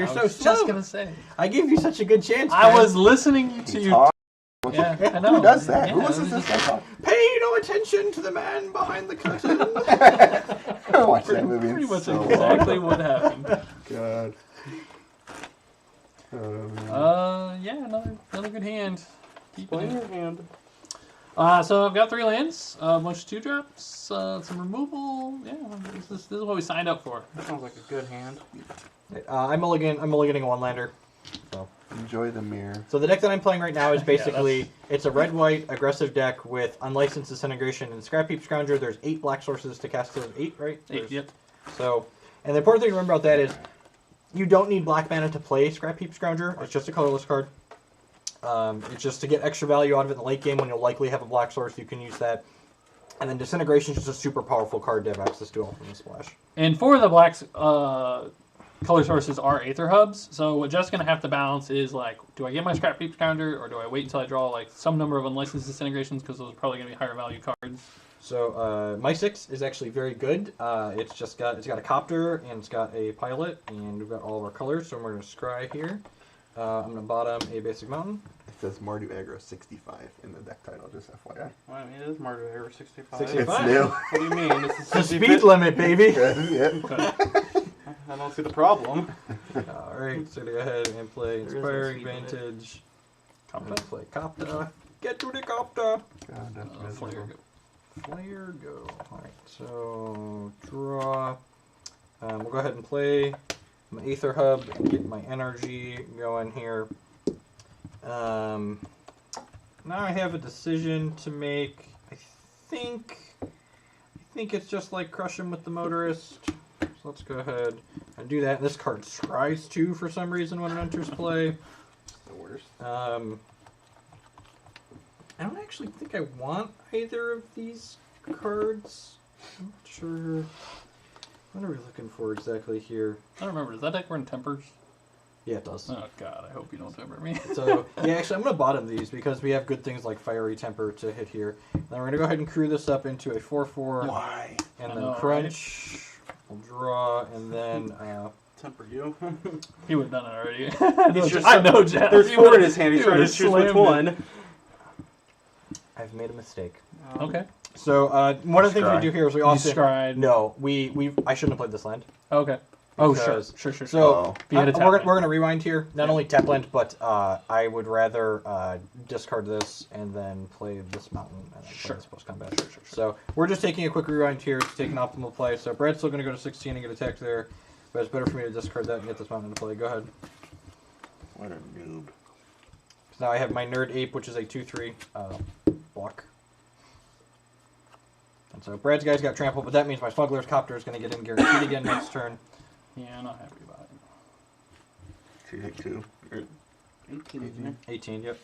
You're so was slow. just gonna say. I gave you such a good chance. I man. was listening to you. Yeah, I know. Who does that? Yeah, Who listens to it was this guy talk? Pay no attention to the man behind the curtain. I watched that movie. Pretty It's much so exactly what happened. God. Man. Yeah, another good hand. Keeping Play it. your hand. So I've got 3 lands, a bunch of 2-drops, some removal. Yeah, this is what we signed up for. That sounds like a good hand. I'm mulliganing a one-lander. So. Enjoy the mirror. So the deck that I'm playing right now is basically, it's a red-white aggressive deck with Unlicensed Disintegration and Scrap Heap Scrounger. There's 8 black sources to cast those. 8, right? 8, yep. So, and the important thing to remember about that is, you don't need black mana to play Scrap Heap Scrounger. It's just a colorless card. It's just to get extra value out of it in the late game when you'll likely have a black source. You can use that. And then Disintegration is just a super powerful card to have access to all from the splash. And for the blacks, color sources are Aether Hubs. So what Jeff's going to have to balance is, like, do I get my Scrap Heap Scrounger, or do I wait until I draw, like, some number of Unlicensed Disintegrations, because those are probably going to be higher value cards. So my 6 is actually very good. It's got a copter and it's got a pilot, and we've got all of our colors. So we're going to scry here. I'm going to bottom a basic mountain. It says Mardu Aggro 65 in the deck title, just FYI. Well, I mean, it is Mardu Aggro 65. 65. It's new. What do you mean? This is The speed limit, baby! Yeah. I don't see the problem. Alright, so go ahead and play There is no Inspiring speed limit. Vantage. I'm going to play Copta. Get to the Copta! God, that's Flare miserable. go. Flare go. Alright, so draw. We'll go ahead and play my Aether Hub and get my energy going here. Now I have a decision to make. I think it's just like Crush him with the Motorist. So let's go ahead and do that. This card scries too for some reason when it enters play. It's the worst. I don't actually think I want either of these cards. I'm not sure. What are we looking for exactly here? I don't remember. Does that deck run Tempers? Yeah, it does. Oh, God. I hope you don't temper me. So, yeah, actually, I'm going to bottom these because we have good things like Fiery Temper to hit here. Then we're going to go ahead and crew this up into a 4/4. Why? And I then know, crunch. We'll draw, and then... Temper you. He would have done it already. I know, Jeff. There's He 4 in would've- his hand. He's he trying to would've choose which slammed one. I've made a mistake. Okay. So, one of the things we Scry. do here is we You often... scried. No, I shouldn't have played this land. Okay. Oh, Because- sure. So, If you had a tap we're land. going to rewind here. Not Yeah. only tap land, but I would rather discard this and then play this mountain and then Sure. play this post-combat. Sure. So we're just taking a quick rewind here to take an optimal play. So Brad's still going to go to 16 and get attacked there, but it's better for me to discard that and get this mountain to play. Go ahead. What a noob. So now I have my Nerd Ape, which is a 2/3 block. And so Brad's guys got trampled, but that means my Smuggler's Copter is going to get in guaranteed again next turn. Yeah, I'm not happy about it. 2 hit 2. 18. 18, yep.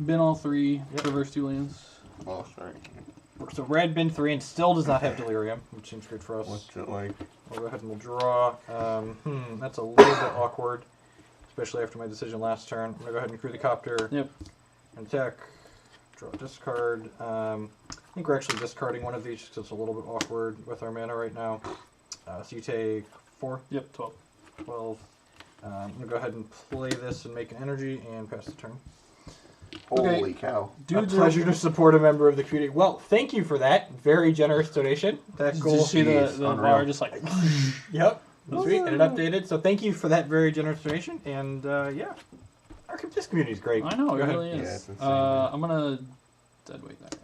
Bin all 3. Yep. Reverse 2 lands. Oh, sorry. So Brad bin 3 and still does not have Delirium, which seems good for us. What's it like? We'll go ahead and we'll draw. That's a little bit awkward, especially after my decision last turn. I'm going to go ahead and crew the Copter. Yep. And attack. Draw a discard. I think we're actually discarding one of these because it's a little bit awkward with our mana right now. So you take 4, Yep, 12. 12. I'm going to go ahead and play this and make an energy and pass the turn. Holy cow. A pleasure to support a member of the community. Well, thank you for that. Very generous donation. That's Did cool. you see the Jeez, bar unreal. just like... Yep. Sweet. And it updated. So thank you for that very generous donation. And yeah, this community is great. I know, Go it ahead. really is. Yeah, it's insane. I'm going to deadweight that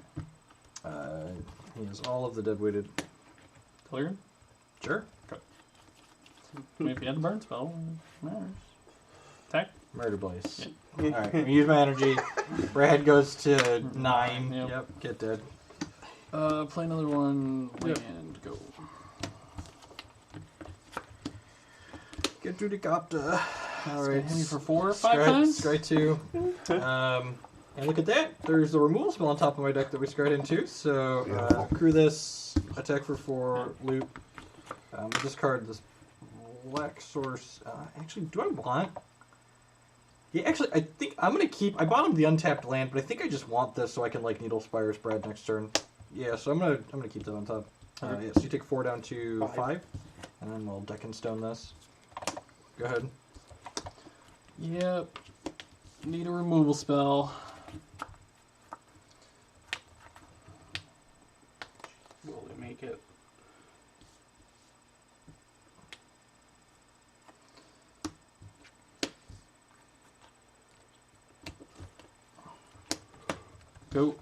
guy. He has all of the dead-weighted. Delirium? Sure. Maybe if you had a burn spell, it matters. Attack? Murder Blaze. Alright, I'm gonna use my energy. Brad goes to 9. Yep. Yep, get dead. Play another one, Yep. and go. Get to the Copter. Alright. Hit me for 4 or 5 times? Scry 2. And look at that. There's the removal spell on top of my deck that we scried into. So, Beautiful. crew this, attack for 4, loop. Discard this black source. Actually, do I want... Yeah, actually, I think I'm going to keep... I bottomed the untapped land, but I think I just want this so I can, like, Needle Spire Spread next turn. Yeah, so I'm gonna keep that on top. Okay. Yeah, so you take 4 down to 5. 5. And then we'll deck and stone this. Go ahead. Yep. Need a removal spell. Will they make it? Go.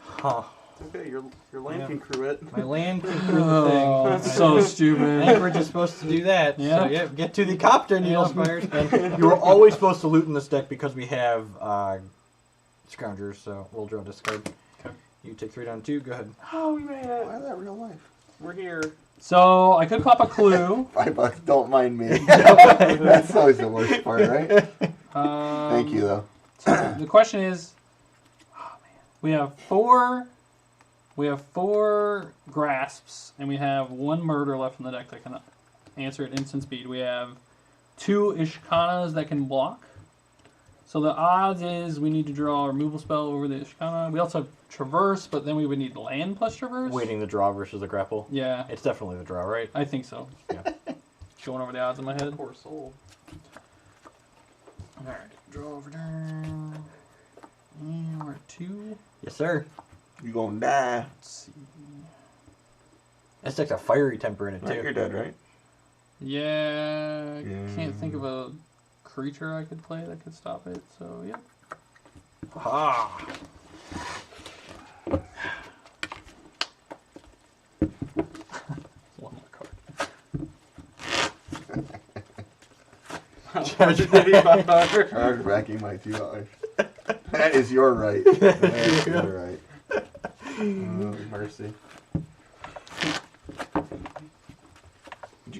Huh. It's okay. Your land Yeah. can crew it. My land can crew the Oh, thing. that's so I stupid. think we're just supposed to do that. Yeah. So, yeah, get to the copter, Needle Yeah. Spires. And you were always supposed to loot in this deck because we have Scroungers, so we'll draw this card. Okay. You take 3 down 2, go ahead. Oh, we made it. Why is that real life? We're here. So I could pop a clue. $5, don't mind me. That's always the worst part, right? Thank you, though. So the question is, oh man, we have four grasps, and we have 1 murder left in the deck that can answer at instant speed. We have 2 Ishkanas that can block. So the odds is we need to draw a removal spell over the Ishkana. We also have Traverse, but then we would need land plus Traverse. Waiting the draw versus the grapple. Yeah, It's definitely the draw, right? I think so. Yeah. Going over the odds in my head. Poor soul. All right, draw over turn. And we're at 2. Yes, sir. You gonna die. Let's see. This deck's a fiery temper in it, Right, too. you're dead, right? Yeah, I Yeah. can't think of a creature I could play that could stop it. So yeah. Ah. One more card. Charge $85. Charge backing my $2. That is your right. That's your right. Oh, mercy.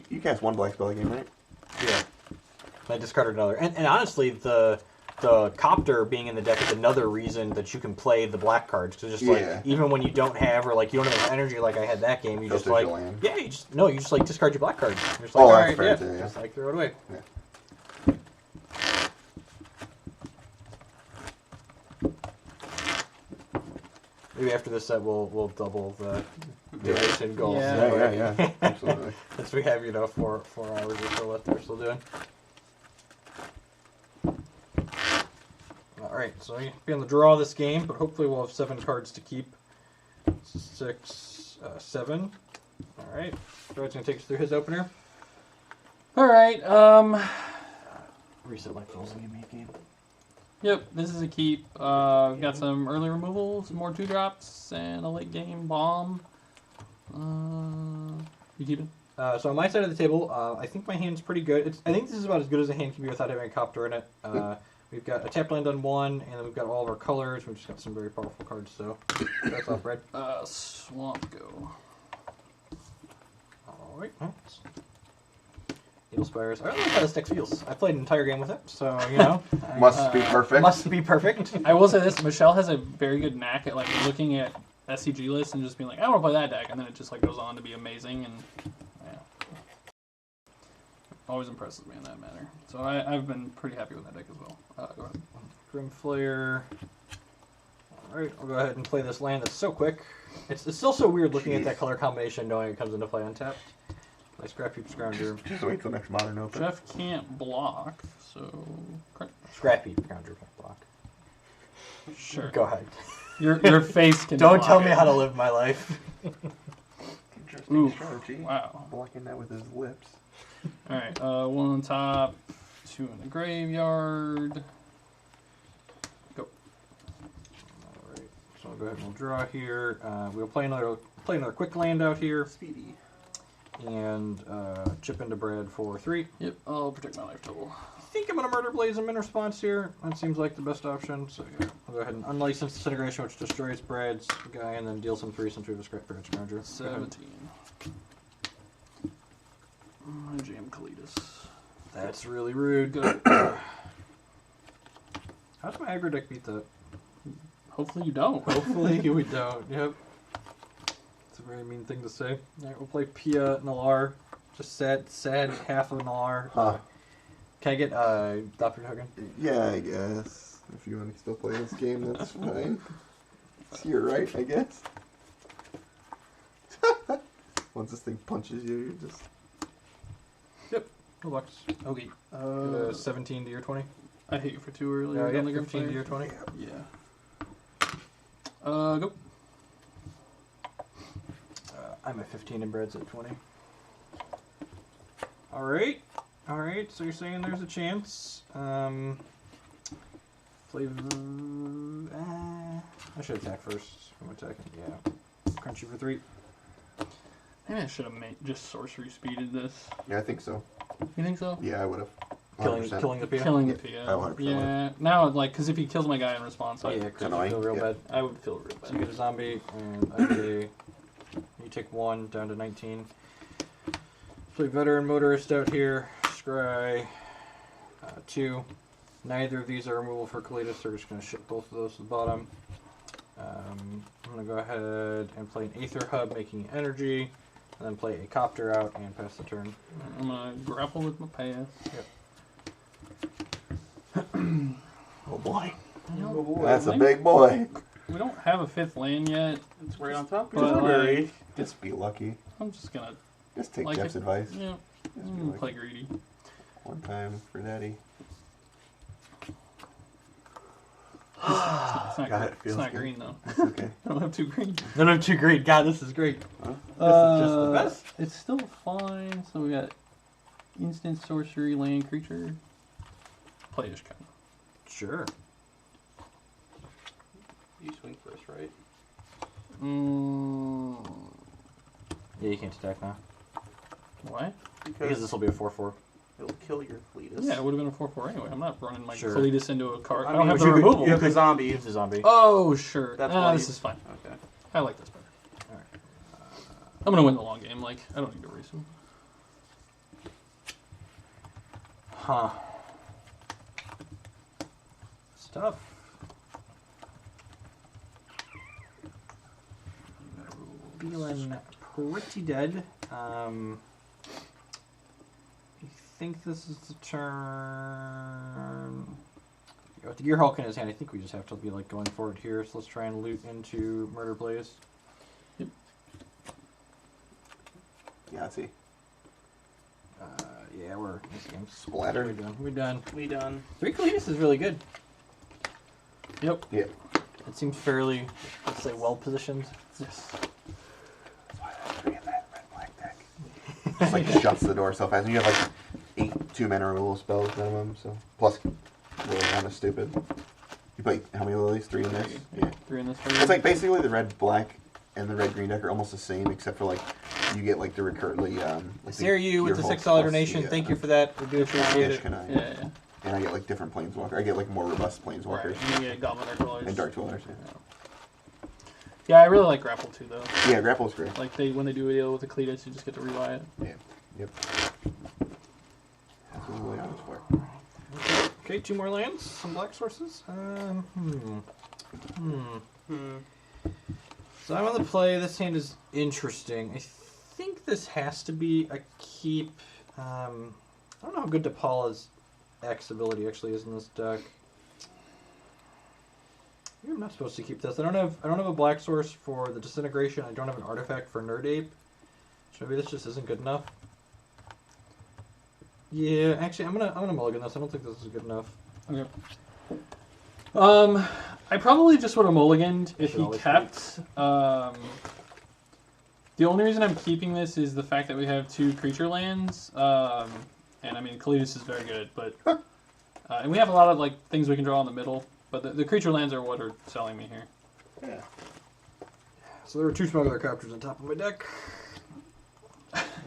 You cast 1 black spell a game, right? Yeah. I discarded another. And honestly, the copter being in the deck is another reason that you can play the black cards. Because just Yeah. like, even when you don't have, or like you don't have enough energy like I had that game, you Just just like, your land. yeah, you just like discard your black cards. You're just like, Oh, all that's right, fair yeah, too, yeah. just like throw it away. Yeah. Maybe after this set, we'll double the duration goal. Yeah. So, Yeah. Absolutely. Since we have 4 hours or so left, we're still doing. All right, so we be on the draw this game, but hopefully we'll have 7 cards to keep. 6, 7. All right, Brad's gonna take us through his opener. All right. Reset life goals and give me a game. Yep. This is a keep. We've got some early removals, some more 2-drops, and a late game bomb. You keeping? So on my side of the table, I think my hand's pretty good. I think this is about as good as a hand can be without having a copter in it. We've got a tapped land on 1, and then we've got all of our colors. We've just got some very powerful cards, so that's off, Brad. Swamp go. All right. Needle Spires. I don't know how this deck feels. I played an entire game with it, so, you know. Must be perfect. Must be perfect. I will say this: Michelle has a very good knack at like looking at SCG lists and just being like, "I want to play that deck," and then it just like goes on to be amazing, and yeah, always impresses me in that manner. So I've been pretty happy with that deck as well. Go ahead. Grim Flayer. Alright, I'll go ahead and play this land that's so quick. It's still so weird looking at that color combination knowing it comes into play untapped. Nice Scrap Heap Scrounger. Just wait till next modern open. Jeff can't block, so Scrap Heap Scrounger can't block. sure. Go ahead. Your face can. Don't block tell me it. how to live my life. Interesting Oof. strategy. Wow. Blocking that with his lips. All right. 1 on top, 2 in the graveyard. Go. Alright, so I'll go ahead and we'll draw here. We'll play another quick land out here. Speedy. And chip into Brad for 3. Yep. I'll protect my life total. I think I'm going to Murder Blaze him in response here. That seems like the best option. So yeah, I'll go ahead and unlicense Disintegration, which destroys Brad's guy, and then deal some 3 since we have a Scrap Heap Scrounger. 17. Jam Kalidas. That's really rude. Go. How's my aggro deck beat that? Hopefully you don't. Hopefully we don't. Yep. It's a very mean thing to say. Alright, we'll play Pia Nalar. Just sad half of Nalar. Huh. Can I get Doppler token? Yeah, I guess. If you want to still play this game, that's fine. It's your right, I guess. Once this thing punches you, you just... $4. Okay. 17 to your 20. I hit you for 2 earlier. Yeah, on the 15 to your 20. Yeah. Go. I'm at 15 and Brad's at 20. Alright. Alright, so you're saying there's a chance. Flavor. I should attack first. I'm attacking. Yeah. Crunchy for 3. Maybe I should have just sorcery speeded this. Yeah, I think so. You think so? Yeah, I would have. Killing the PO. Killing the Yeah, PO. 100% Yeah. Now, like, because if he kills my guy in response, Oh, I yeah, because annoying. you feel real Yeah. bad. I would feel real So bad. you get a zombie, and I get a. You take 1 down to 19. Play veteran motorist out here. Scry. 2. Neither of these are removal for Kalidas, so we're just going to ship both of those to the bottom. I'm going to go ahead and play an Aether Hub, making energy, and then play a Copter out and pass the turn. I'm going to grapple with my pass. Oh boy. Oh boy. That's a big boy. We don't have a 5th land yet. It's right on top of But, your library. like, Just be lucky. I'm just going to, Just take Like Jeff's it- advice. yeah, Just I'm be going to play lucky. greedy. One time for Daddy. It's not, God, green. it feels It's not good. green, though. It's okay. I don't have 2 green. None of 2 great. God, this is great. Huh? This is just the best. It's still fine. So we got instant sorcery, land creature. Playish kind of. Sure. You swing first, right? Yeah, you can't attack now. Why? Because Because this will be a 4/4. it'll kill your Cletus. Yeah, it would have been a 4/4 anyway. I'm not running my Sure. Cletus into a card. I I don't mean, have but the you could- removal. you have the zombie. Use the zombie. Oh, sure. That's why This you- is fine. Okay. I like this better. Alright. I'm gonna win the long game. Like, I don't need to race him. Huh. Stuff. Feeling pretty dead. I think this is the turn. With the Gear Hulk in his hand, I think we just have to be like going for it here. So let's try and loot into Murder Blaze. Yeah, let's see. Yeah, we're this game's Splatter. We're done. We're done. We done. 3 Cletus is really good. Yep. Yeah. It seems fairly, let's say, well positioned. Yes. That's why I have 3 in that red black deck. Just like shuts the door so fast. And you have like 8 2-mana removal spells minimum, so plus really kind of stupid. You play how many lilies? 3 in this? Yeah. 3 in this. It's like basically the red black and the red green deck are almost the same, except for like you get like the recurrently like Sarah, you with the Gear $6 Hulk plus donation. the, Thank you for that. We do appreciate it. Ashkanai. Yeah. And I get like different planeswalkers. I get like more robust planeswalkers Right. And you get Goblin Dark Dwellers. and dark dwellers. Yeah, I really like Grapple too, though. Yeah, grapple's great. Like when they do a deal with the Cletus, you just get to rebuy it. Yeah. Yep. That's what the layout is for. Okay, 2 more lands. Some black sources. So I'm on the play. This hand is interesting. I think this has to be a keep. I don't know how good DePaula's X ability actually is in this deck. Maybe I'm not supposed to keep this. I don't have a black source for the disintegration. I don't have an artifact for Nerd Ape. So maybe this just isn't good enough. Yeah, actually, I'm gonna mulligan this. I don't think this is good enough. Okay. I probably just would have mulliganed if Should he always kept. The only reason I'm keeping this is the fact that we have 2 creature lands. And I mean, Kalidas is very good, but and we have a lot of like things we can draw in the middle. But the creature lands are what are selling me here. Yeah. So there were 2 smuggler captures on top of my deck.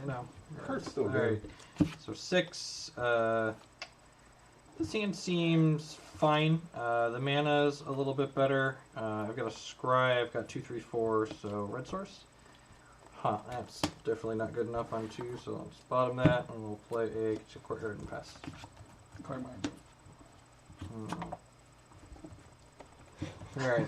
No. Card's still Alright. good. So 6. This hand seems fine. The mana's a little bit better. I've got a scry. I've got 2, 3, 4. So red source. Huh. That's definitely not good enough on 2. So I'll just bottom that, and we'll play a courtyard and pass. Alright,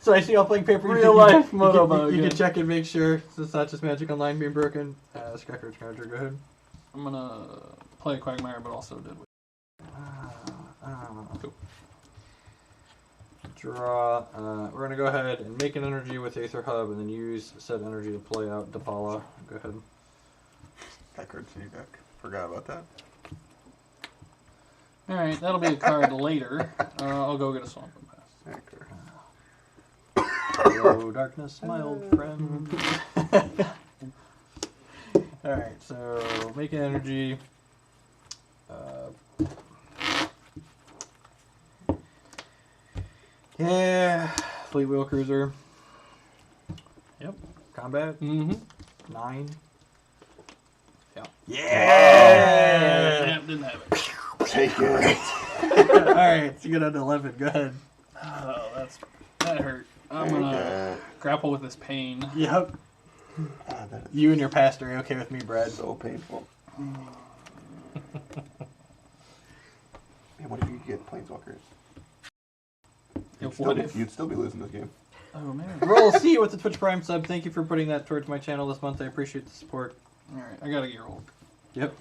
so I see y'all playing paper. Real life you Moto can, Bug. you can check and make sure it's not just Magic Online being broken. Scratcher, go ahead. I'm gonna play Quagmire, but also Deadwood. Cool. Draw. We're gonna go ahead and make an energy with Aether Hub, and then use said energy to play out DePaula. Go ahead. That card's in your deck. Forgot about that. All right, that'll be a card later. I'll go get a swamp and pass. Okay. Hello, darkness, my old friend. Alright, so make an energy. Yeah, fleet wheel cruiser. Yep. Combat. Mm-hmm. 9. Yep. Yeah! Yep, didn't have it. Take it. Alright, so you get on to 11. Go ahead. Oh, that hurt. I'm Take gonna it. grapple with this pain. Yep. Ah, that is You and your pastor are okay with me, Brad. so painful. Man, what if you get planeswalkers? You'd still be losing this game. Oh man. Roll C with the Twitch Prime sub. Thank you for putting that towards my channel this month. I appreciate the support. All right, I gotta get rolled. Yep.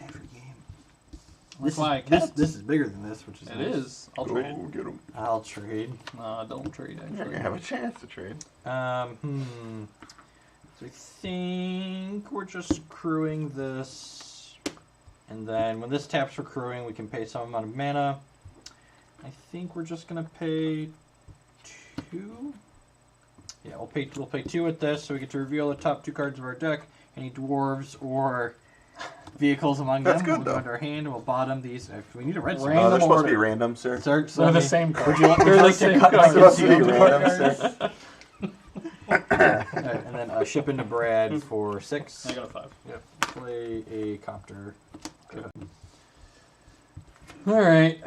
Every game. That's why I this kept. is bigger than this, which is It nice. is. I'll Go trade. get them. I'll trade. No, don't trade You're actually. gonna have a chance to trade. So I think we're just crewing this, and then when this taps for crewing, we can pay some amount of mana. I think we're just gonna pay 2. Yeah, we'll pay 2 with this, so we get to reveal the top 2 cards of our deck. Any dwarves or vehicles among That's them. good, We'll go though. into our hand, and we'll bottom these. If we need a red Random No, they're supposed to be order. random, sir. Sir, They're the same card. Would you like, They're the to same cut card. They're supposed to be the random, cards? sir. Alright, and then ship into Brad for 6. I got a 5. Play a copter. All right.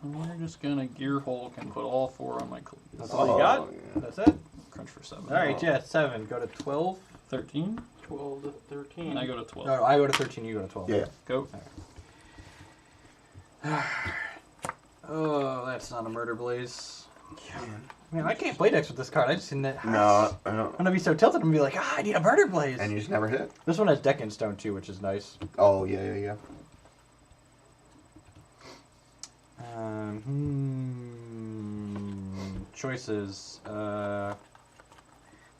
We're just gonna gear Hulk and put all 4 on my cleats. That's all you got? Oh, yeah. That's it? Crunch for 7. Alright, yeah, 7. Go to 12. 13. 12 to 13. And I go to 12. No, I go to 13, you go to 12. Yeah. Go. Oh, that's not a murder blaze. Man, I can't play decks with this card. I just seen that. No, I I'm don't. gonna be so tilted. I'm gonna be like, I need a murder blaze. And you just never hit? This one has deck in stone too, which is nice. Oh, yeah. Choices. I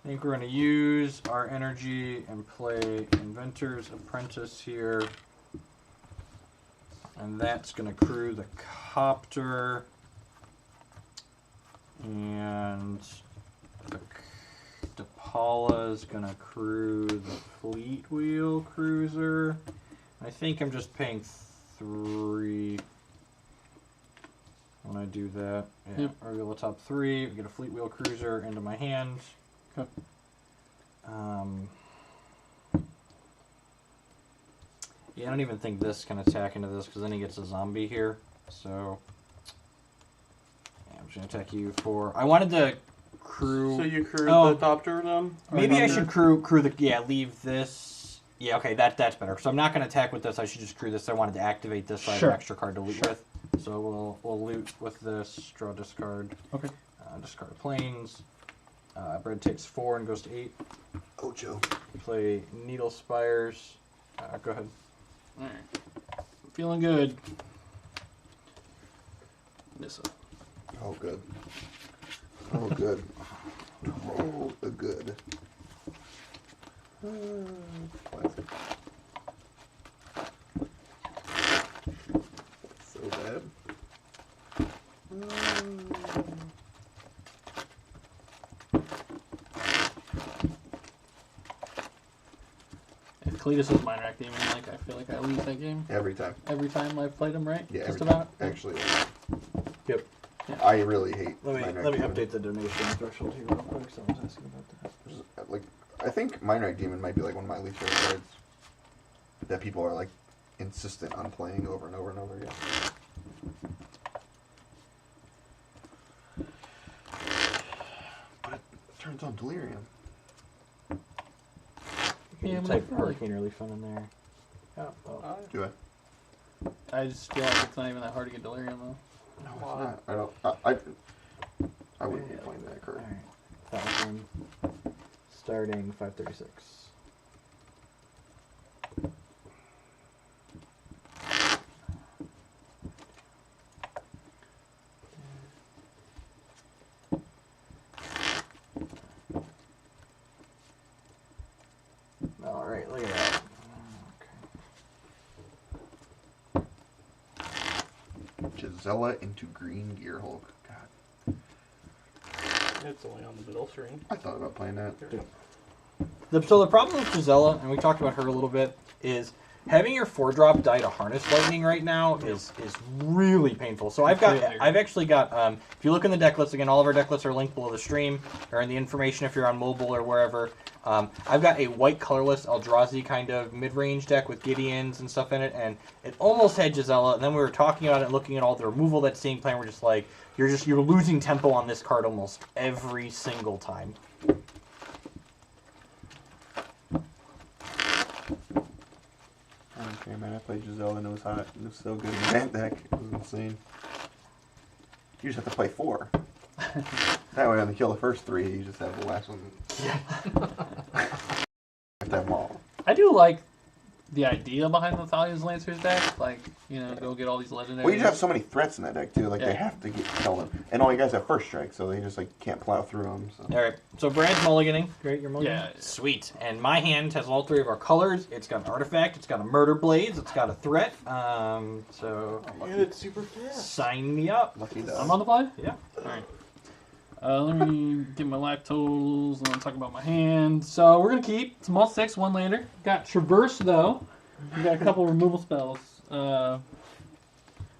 think we're gonna use our energy and play Inventor's Apprentice here. And that's gonna crew the copter. And the DePaula's gonna crew the fleet wheel cruiser. I think I'm just paying 3 when I do that. Yeah, Yep. reveal the top 3. We get a fleet wheel cruiser into my hand. Okay. Yeah, I don't even think this can attack into this because then he gets a zombie here. So yeah, I'm just gonna attack you for. I wanted to crew. So you crewed Oh. the Thopter then? Maybe I Under? should crew the leave this. Yeah, okay, that's better. So I'm not gonna attack with this. I should just crew this. I wanted to activate this. So I have Sure. an extra card to loot with. So we'll loot with this. Draw discard. Okay. Discard planes. Bread takes 4 and goes to 8. Ocho. Play Needle Spires. Go ahead. All right. Feeling good. Nissa. Oh, good. Oh, good. Oh, the good. Classic. So bad. If Cletus was Minor Act Demon, like I feel like I lose that game Every time. every time I've played him, right? Yeah, Just every time. about. Actually, Yep. I really hate. Let me Minor let me Demon. update the donation threshold here real quick. Someone's asking about that. Like, I think Minor Knight Demon might be like one of my least favorite cards that people are like insistent on playing over and over and over again. But it turns on Delirium. Yeah, You but type I feel like- Hurricane Relief Fund in there. Oh. Do I? I just feel like it's not even that hard to get Delirium though. No, it's not. I wouldn't be playing that card. Alright. 1,000. Starting 536. Gisela into Green Gearhulk. God, It's only on the middle screen. I thought about playing that. So the problem with Gisela, and we talked about her a little bit, is having your 4-drop die to Harness Lightning right now is really painful. So I've actually got if you look in the deck list, again, all of our deck lists are linked below the stream or in the information if you're on mobile or wherever. I've got a white colorless Eldrazi kind of mid-range deck with Gideons and stuff in it, and it almost had Gisela, and then we were talking about it and looking at all the removal that's seeing play, and we're just like, you're losing tempo on this card almost every single time. Okay, man, I played Gisela and it was hot. It was so good in that deck. It was insane. You just have to play 4. That way, when they kill the first 3, you just have the last one. Have them all. I do like the idea behind the Thalia's Lancers deck. Like, you know, go get all these legendaries. Well, you just have so many threats in that deck, too. Like, Yeah. they have to kill them. And all you guys have first strike, so they just, like, can't plow through them. So. All right, so Brad's mulliganing. Great, you're mulliganing? Yeah. Sweet. And my hand has all 3 of our colors. It's got an artifact, it's got a murder blades, it's got a threat. So And it's super fast. sign me up. Lucky dog. I'm on the fly? Yeah. Alright. Let me get my life totals and then talk about my hand. So we're going to keep small 6, 1 lander. Got Traverse, though. We got a couple removal spells. I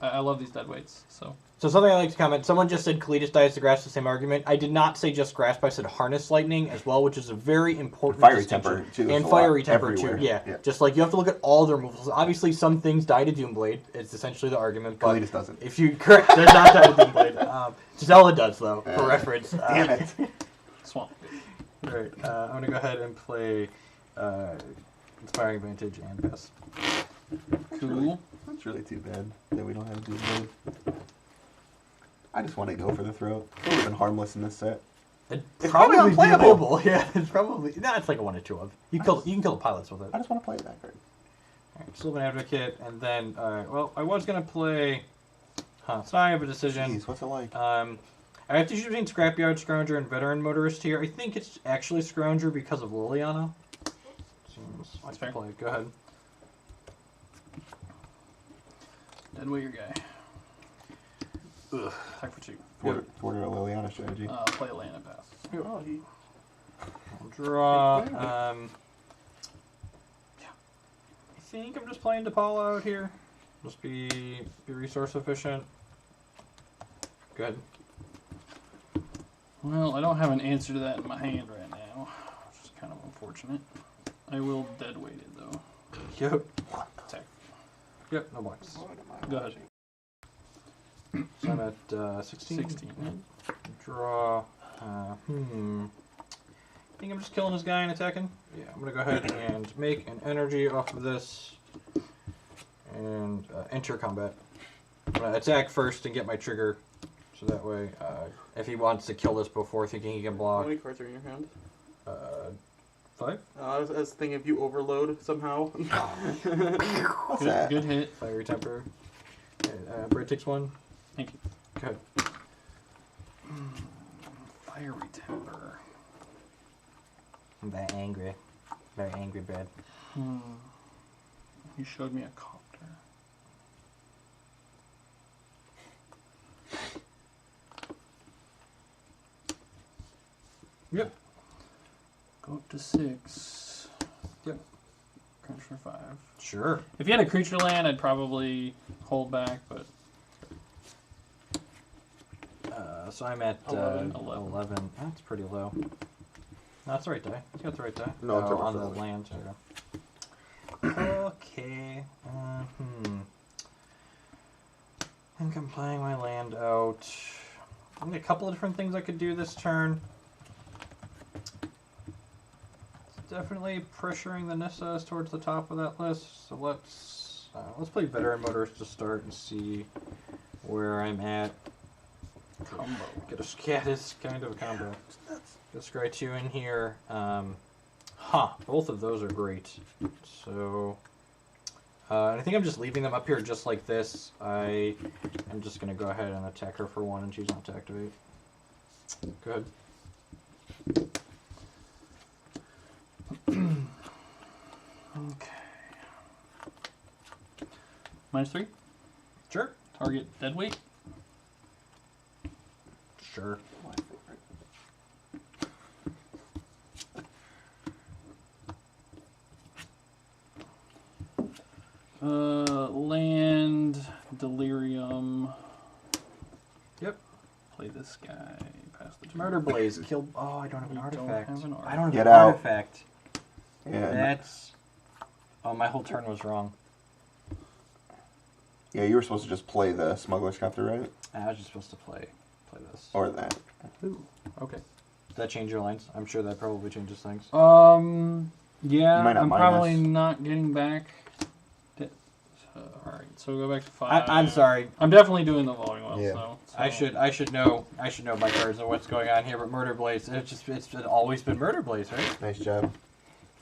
love these dead weights. So Something I like to comment. Someone just said Kalitas dies to grasp, the same argument. I did not say just grasp. I said harness lightning as well, which is a very important Fiery distinction. temper, too. And is a fiery lot temper everywhere. too. Yeah. Just like you have to look at all the removals. Obviously, some things die to Doomblade. It's essentially the argument. But Kalitas doesn't. if you correct, does not die to Doomblade. Gisela does though, for reference. Damn it. Swamp. All right. I'm gonna go ahead and play Inspiring Vantage and Pass. Cool. That's really too bad that we don't have Doomblade. I just want to go for the throat. It would have been harmless in this set. It'd It's probably probably be unplayable. doable. Yeah, it's probably. No, it's like a 1 or 2 of. You can kill the pilots with it. I just want to play that card. Alright, Sylvan Advocate, and then, well, I was going to play... so now I have a decision. Jeez, what's it like? I have to choose between Scrapyard, Scrounger, and Veteran Motorist here. I think it's actually Scrounger because of Liliana. Seems like fair. play. Go ahead. Dead weight your guy. Ugh. Attack for 2. Forward a Liliana strategy. Play a land and pass. Oh, he... I'll draw. I think I'm just playing DePaula out here. Just be resource efficient. Go ahead. Well, I don't have an answer to that in my hand right now, which is kind of unfortunate. I will dead weight it though. Yep. Attack. Yep, no blocks. Go ahead. So I'm at 16. 16. Draw. I think I'm just killing this guy and attacking. Yeah, I'm gonna go ahead and make an energy off of this and enter combat. I'm gonna attack first and get my trigger, so that way, if he wants to kill this before thinking he can How block, many cards are in your hand? 5. I was thinking if you overload somehow. What's that? Good hit. Fiery temper. Brett takes 1. Thank you. Go ahead. Fiery temper. I'm very angry. Very angry, Brad. He showed me a copter. Yep. Go up to 6. Yep. Crunch for 5. Sure. If you had a creature land, I'd probably hold back, but So I'm at 11. That's pretty low. No, that's the right die. You got the right die. No, it's on the overfilled. land. There you go. Okay. I think I'm playing my land out. I think a couple of different things I could do this turn. It's definitely pressuring the Nissas towards the top of that list. So let's play Veteran Motorist to start and see where I'm at. combo. Get a Scatus, kind of a combo. Get a Scry 2 in here. Both of those are great. So, I think I'm just leaving them up here just like this. I'm just going to go ahead and attack her for 1 and choose not to activate. Go ahead. Okay. -3. Sure. target dead weight. Sure. Land, Delirium. Yep. Play this guy. Pass the turn. Murder Blaze killed. Oh, I don't have an You don't artifact. have an I don't have Get an out. artifact. Yeah. That's. Oh, my whole turn was wrong. Yeah, you were supposed to just play the Smuggler's Copter, right? I was just supposed to play this. Or that. Ooh. Okay. Does that change your lines? I'm sure that probably changes things. Yeah, You might not I'm mind probably us. not getting back. Alright, so go back to 5. I'm sorry. I'm definitely doing the volume well, Yeah. so. I should know my cards and what's going on here. But Murder Blaze, it's always been Murder Blaze, right? Nice job.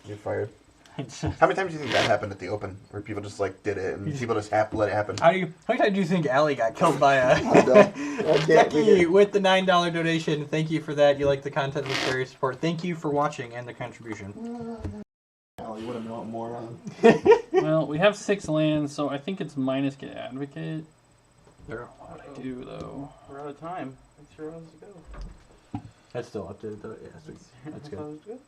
You're fired. How many times do you think that happened at the Open? Where people just like did it and people just let it happen? How many times do you think Allie got killed by a I Becky with the $9 donation? Thank you for that. You like the content with very support. Thank you for watching and the contribution. Allie, what a moron. Well, we have 6 lands, so I think it's minus get Advocate. There. What would I do, though? We're out of time. Thanks for rounds to go. That's still updated though. Yeah, sweet. That's good. Sounds good.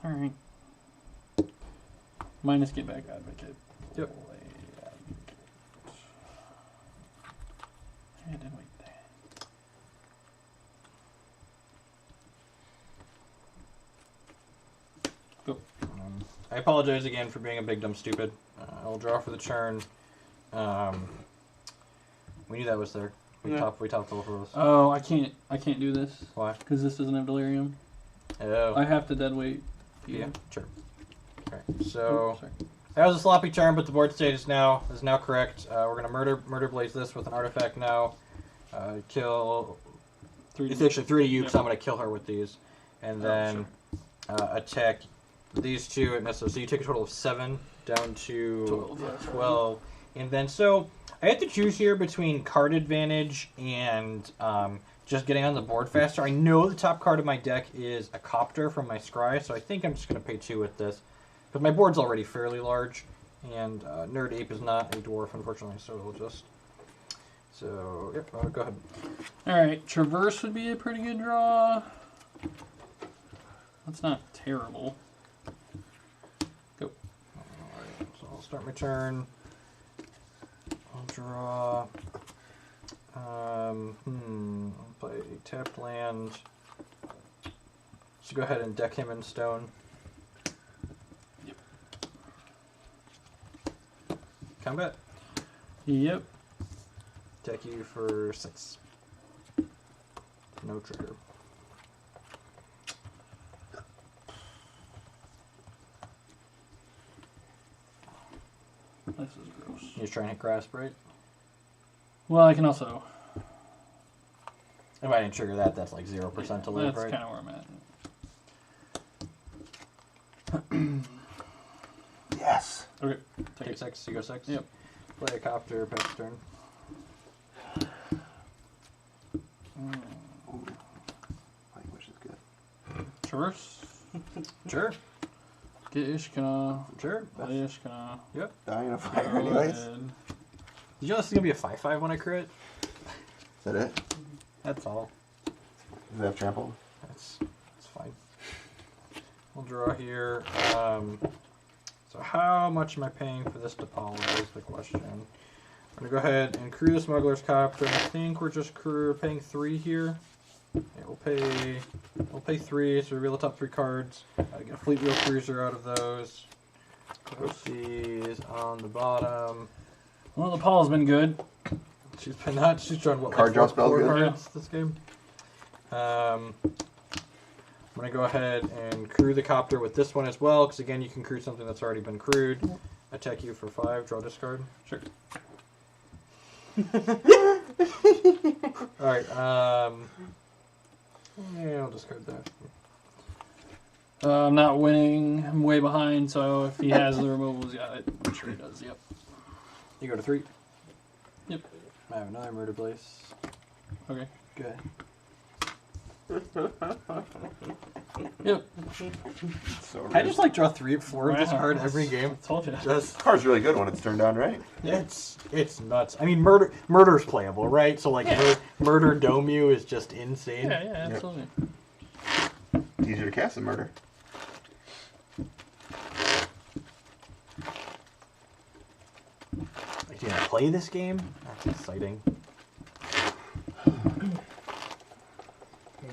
Alright. Minus get back Advocate. Yep. Play Advocate. Yeah, didn't wait there. Go. I apologize again for being a big dumb stupid. I'll draw for the turn. We knew that was there. We Yeah. topped both of those. Oh, I can't do this. Why? Because this doesn't have Delirium. Oh. I have to dead weight. Yeah, sure. Alright, Oh, so sorry. that was a sloppy turn, but the board state is now correct. We're gonna murder blaze this with an artifact now. Kill. 3 It's actually 3 to you because Yep. I'm gonna kill her with these, and Oh, then attack these 2. And so you take a total of 7 down to 12. 12. And then so I have to choose here between card advantage and just getting on the board faster. I know the top card of my deck is a copter from my scry, so I think I'm just going to pay 2 with this. Because my board's already fairly large, and Nerd Ape is not a dwarf, unfortunately, so it'll just... So, yep, go ahead. Alright, Traverse would be a pretty good draw. That's not terrible. Go. Alright, so I'll start my turn. I'll draw... I'll play tapped land. So go ahead and deck him in stone. Yep. Combat. Yep. Deck you for 6. No trigger. This is gross. You're trying to hit grasp, right? Well, I can also... If I didn't trigger that, that's like 0% to live, That's right? kind of where I'm at. Yes. Okay, take Take it. 6, you go 6? Yep. Play a copter, pass turn. Language is good. Traverse. Sure, Get Ishkana. sure. Play Ishkana. Dying of fire Go anyways. ahead. Did you know this is going to be a 5/5 when I crit? Is that it? That's all. Does it have trample? That's fine. We'll draw here. So how much am I paying for this Depala is the question. I'm going to go ahead and crew the Smuggler's Copter. I think we're just paying 3 here. Yeah, we'll pay 3, so reveal the top 3 cards. Get a Fleet Wheel Cruiser out of those. Put these on the bottom. Well, the Paul's been good. She's drawn what, Card like draw 4 spell good? cards this game. I'm going to go ahead and crew the Copter with this one as well, because again, you can crew something that's already been crewed. Attack you for 5, draw discard. Sure. Alright, yeah, I'll discard that. I'm not winning. I'm way behind, so if he has the removal, he's got it. I'm sure he does, yep. You go to 3. Yep. I have another Murder Blaze. Okay. Good. Yep. So I just like draw 3 or 4 of this Wow. card every game. I told you. Just This card's really good when it's turned on right. it's nuts. I mean, murder's playable, right? So like Yeah. murder Domu is just insane. Yeah, yeah, absolutely. It's easier to cast than murder. Like, you gonna play this game? That's exciting. Maybe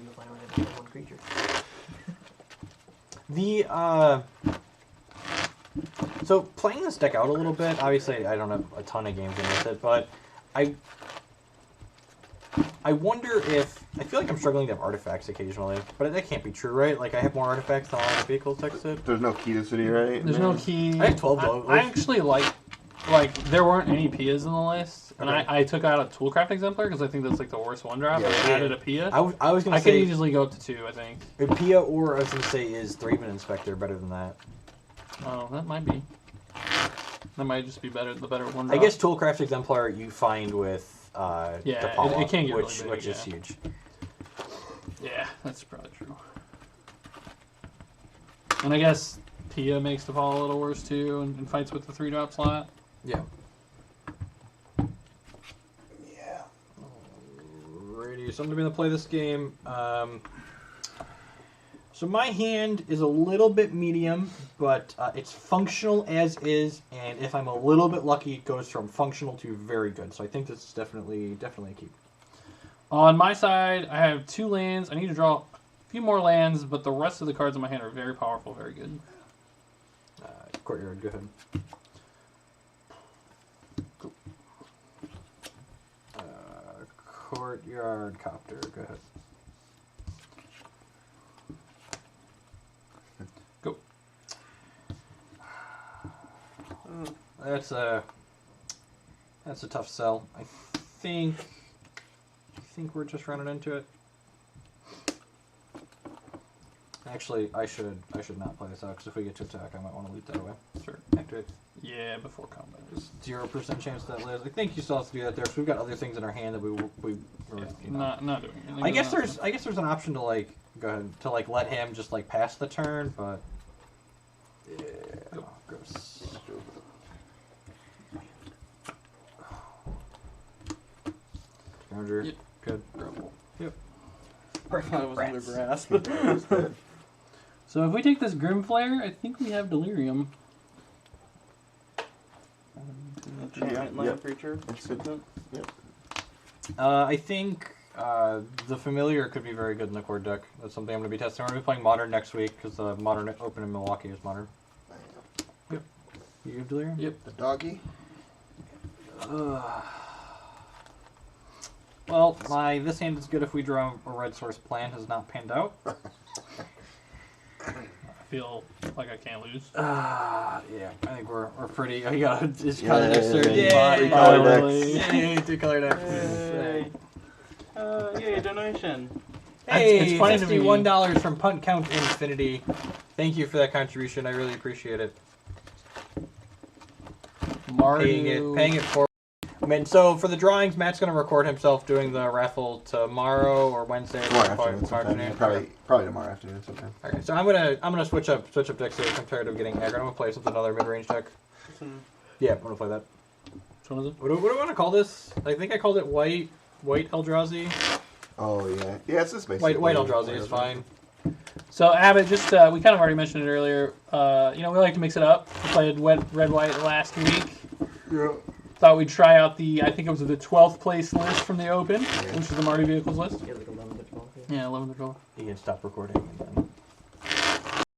you'll find out it's one creature. So playing this deck out a little bit, obviously I don't have a ton of games in with it, but I wonder if I feel like I'm struggling to have artifacts occasionally, but that can't be true, right? Like I have more artifacts than a lot of vehicles text it. There's no key to city, right? There's no key. I have 12 though. I actually like there weren't any Pias in the list, and Okay. I took out a Toolcraft Exemplar because I think that's like the worst one drop. Yeah, and I yeah. added a Pia. I was gonna I could say easily go up to 2, I think. a Pia, or I was gonna say is Thraben Inspector better than that? Oh, that might be. That might just be better. The better one. I drop. guess Toolcraft Exemplar you find with Yeah, Depala, it can get which really big, is yeah. huge. Yeah, that's probably true. And I guess Pia makes the fall a little worse too, and fights with the 3-drop slot. Yeah. Yeah. Alrighty, so I'm gonna play this game. So my hand is a little bit medium, but it's functional as is, and if I'm a little bit lucky, it goes from functional to very good. So I think this is definitely a keep. On my side, I have 2 lands. I need to draw a few more lands, but the rest of the cards in my hand are very powerful, very good. Courtyard, go ahead. Courtyard Copter, go ahead. Go. That's a tough sell. I think we're just running into it. Actually, I should not play this out because if we get to attack, I might want to leave that away. Sure. Activate. Yeah, before combat. 0% chance that lives. I think you still have to do that there because we've got other things in our hand that we Yeah, you know. not doing anything. I guess with there's an option to like go ahead to like let him just like pass the turn, but yeah, gross. Roger. Yep. Good. Yep. I thought it was under grasp. that. So if we take this Grim Flare, I think we have Delirium. Giant land Yep. creature. That's good. I think the Familiar could be very good in the core deck. That's something I'm going to be testing. We're going to be playing Modern next week because the Modern Open in Milwaukee is Modern. Yep. You have Delirium? Yep. The doggy. Well, this hand is good if we draw a red source plan has not panned out. I feel like I can't lose. Yeah, I think we're pretty. Oh, yeah, it's Yeah, color decks. yeah, Yay! color Finally. decks. Yay! 2 color decks. Yay. Yay, donation. Hey, It's funny to me- $51 from Punt Count Infinity. Thank you for that contribution. I really appreciate it. Mardu. Paying it forward. I mean, so for the drawings, Matt's going to record himself doing the raffle tomorrow or Wednesday. Tomorrow afternoon sometime. Yeah, probably tomorrow afternoon sometime. Okay, so I'm gonna switch up decks here. I'm tired of getting aggro. I'm gonna play something another mid range deck. Yeah, I'm gonna play that. Which one is it? What do I want to call this? I think I called it white Eldrazi. Oh yeah, yeah. It's just basically White Eldrazi is fine. So Abbott, just we kind of already mentioned it earlier. We like to mix it up. We played red white last week. Yeah. Thought we'd try out I think it was the 12th place list from the Open, which is the Mardu Vehicles list. Yeah, like 11 to 12. Yeah, 11 to 12. You can stop recording. And then